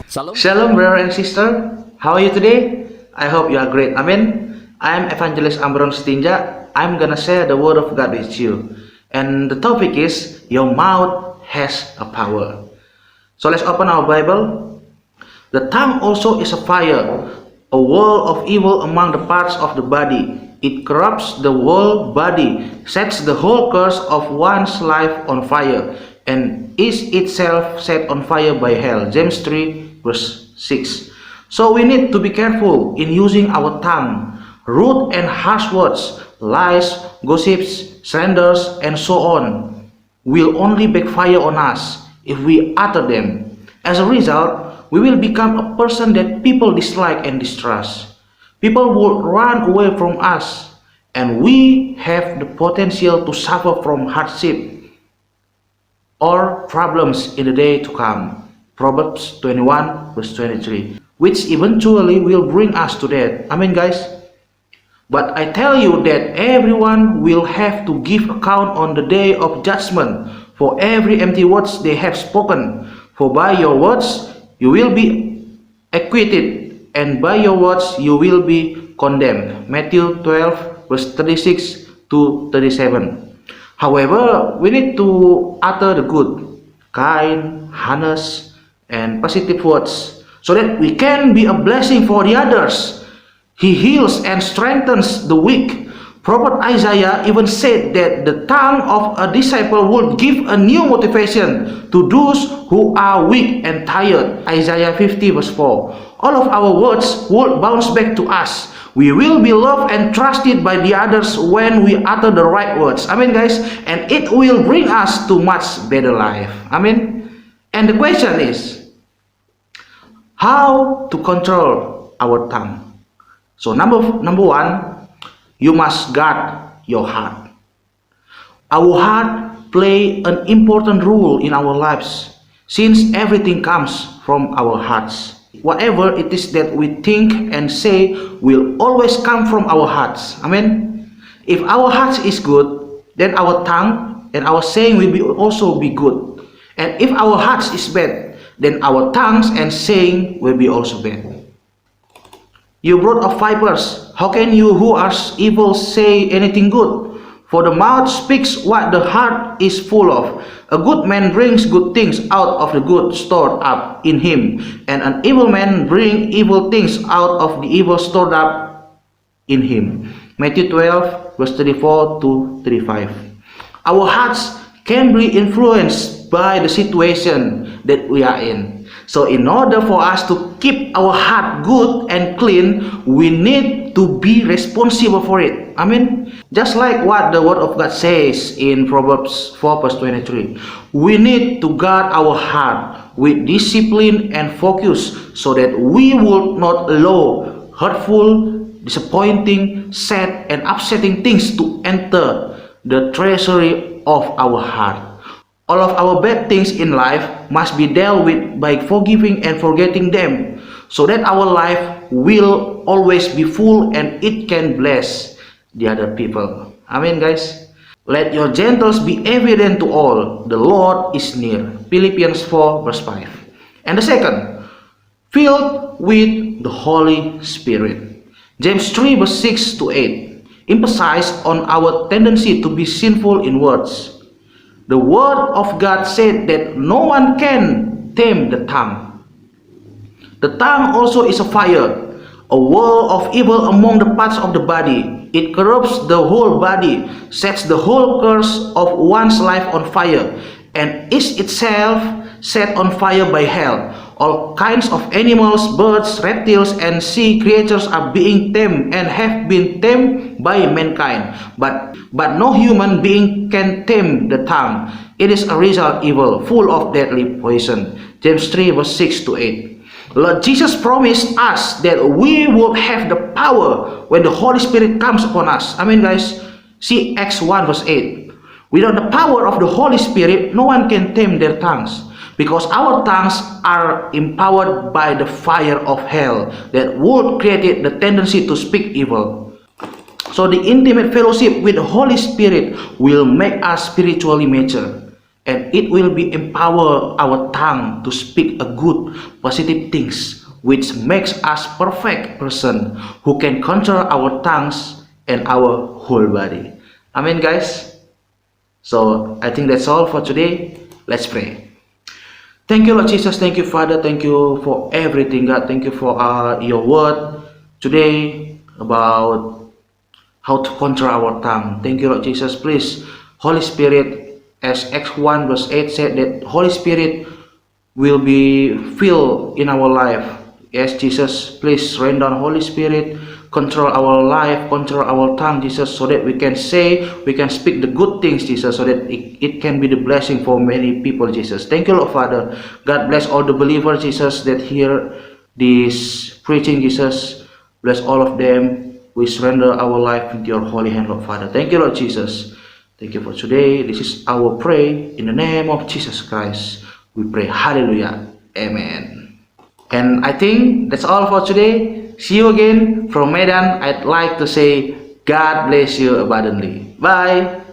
Shalom. Shalom, brother and sister. How are you today? I hope you are great. Amen. I'm Evangelist Ambron Setinja. I'm gonna share the word of God with you. And the topic is your mouth has a power. So let's open our Bible. The tongue also is a fire, a wall of evil among the parts of the body. It corrupts the whole body, sets the whole course of one's life on fire, and is itself set on fire by hell. James 3 verse 6. So we need to be careful in using our tongue. Rude and harsh words, lies, gossips, slanders, and so on will only backfire on us if we utter them. As a result, we will become a person that people dislike and distrust. People will run away from us, and we have the potential to suffer from hardship or problems in the day to come. Proverbs 21 verse 23, which eventually will bring us to death. Amen, guys. But I tell you that everyone will have to give account on the day of judgment for every empty words they have spoken. For by your words you will be acquitted, and by your words you will be condemned. Matthew 12 verse 36 to 37. However, we need to utter the good, kind, honest, and positive words so that we can be a blessing for the others. He heals and strengthens the weak. Prophet Isaiah even said that the tongue of a disciple would give a new motivation to those who are weak and tired. Isaiah 50 verse 4. All of our words will bounce back to us. We will be loved and trusted by the others when we utter the right words. Amen, guys. And it will bring us to much better life. Amen. And the question is, how to control our tongue? So number one, you must guard your heart. Our heart play an important role in our lives, since everything comes from our hearts. Whatever it is that we think and say will always come from our hearts. Amen. If our heart is good, then our tongue and our saying will also be good. And if our heart is bad, then our tongues and saying will be also bad. You brood of vipers, how can you who are evil say anything good? For the mouth speaks what the heart is full of. A good man brings good things out of the good stored up in him, and an evil man brings evil things out of the evil stored up in him. Matthew 12 verse 34 to 35. Our hearts can be influenced by the situation that we are in. So in order for us to keep our heart good and clean, we need to be responsible for it. Amen. Just like what the word of God says in Proverbs 4 verse 23. We need to guard our heart with discipline and focus so that we will not allow hurtful, disappointing, sad, and upsetting things to enter the treasury of our heart. All of our bad things in life must be dealt with by forgiving and forgetting them, so that our life will always be full and it can bless the other people. Amen, guys. Let your gentleness be evident to all. The Lord is near. Philippians 4 verse 5. And the second, filled with the Holy Spirit. James 3 verse 6 to 8 emphasize on our tendency to be sinful in words. The word of God said that no one can tame the tongue. The tongue also is a fire, a wall of evil among the parts of the body. It corrupts the whole body, sets the whole course of one's life on fire, and is itself set on fire by hell. All kinds of animals, birds, reptiles, and sea creatures are being tamed and have been tamed by mankind. But no human being can tame the tongue. It is a result evil, full of deadly poison. James 3 verse 6 to 8. Lord Jesus promised us that we will have the power when the Holy Spirit comes upon us. Amen, guys. See Acts 1 verse 8. Without the power of the Holy Spirit, no one can tame their tongues, because our tongues are empowered by the fire of hell that would create the tendency to speak evil. So the intimate fellowship with the Holy Spirit will make us spiritually mature. and it will be empower our tongue to speak a good, positive things, which makes us perfect person who can control our tongues and our whole body. Amen, guys. So I think that's all for today. Let's pray. Thank you, Lord Jesus. Thank you, Father. Thank you for everything, God. Thank you for your word today about how to control our tongue. Thank you, Lord Jesus. Please, Holy Spirit, as Acts 1 verse 8 said that Holy Spirit will be filled in our life. Yes, Jesus, please rain down Holy Spirit, control our life, control our tongue, Jesus, so that we can say, we can speak the good things, Jesus, so that it can be the blessing for many people, Jesus. Thank you, Lord Father. God bless all the believers, Jesus, that hear this preaching, Jesus. Bless all of them. We surrender our life into your holy hand, Lord Father. Thank you, Lord Jesus. Thank you for today. This is our pray in the name of Jesus Christ. We pray. Hallelujah. Amen. And I think that's all for today. See you again from Medan. I'd like to say God bless you abundantly. Bye.